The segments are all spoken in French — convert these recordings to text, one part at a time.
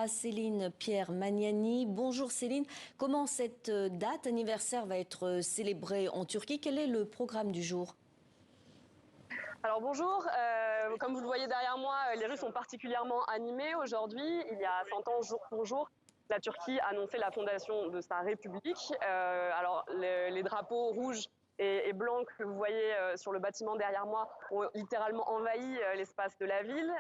Ankara, Céline Pierre Magnani. Bonjour Céline, comment cette date anniversaire va être célébrée en Turquie? Quel est le programme du jour? Alors bonjour, comme vous le voyez derrière moi, les rues sont particulièrement animées aujourd'hui. Il y a 100 ans, jour pour jour, la Turquie a annoncé la fondation de sa république. Alors les drapeaux rouges et blancs que vous voyez sur le bâtiment derrière moi ont littéralement envahi l'espace de la ville.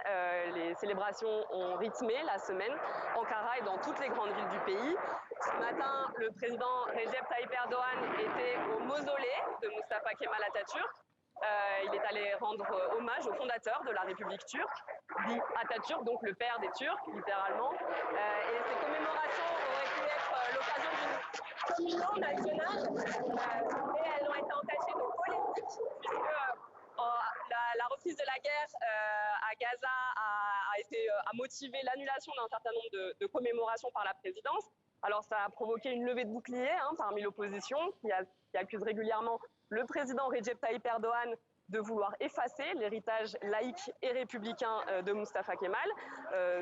Les célébrations ont rythmé la semaine. Ankara et dans toutes les grandes villes du pays. Ce matin, le président Recep Tayyip Erdogan était au mausolée de Mustafa Kemal Atatürk. Il est allé rendre hommage au fondateur de la République turque, dit Atatürk, donc le père des Turcs, littéralement. Et ces commémorations auraient pu être l'occasion d'une communion nationale, mais elles ont été entachées de polémiques, puisque la reprise de la guerre à Gaza a motivé l'annulation d'un certain nombre de commémorations par la présidence. Alors ça a provoqué une levée de boucliers parmi l'opposition qui accuse régulièrement le président Recep Tayyip Erdogan de vouloir effacer l'héritage laïque et républicain de Mustafa Kemal.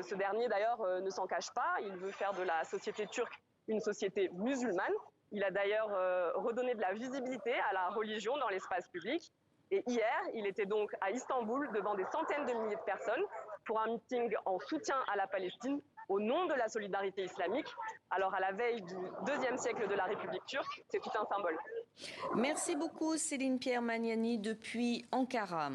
Ce dernier d'ailleurs ne s'en cache pas, il veut faire de la société turque une société musulmane. Il a d'ailleurs redonné de la visibilité à la religion dans l'espace public. Et hier, il était donc à Istanbul devant des centaines de milliers de personnes pour un meeting en soutien à la Palestine au nom de la solidarité islamique. Alors à la veille du deuxième siècle de la République turque, c'est tout un symbole. Merci beaucoup Céline Pierre Magnani depuis Ankara.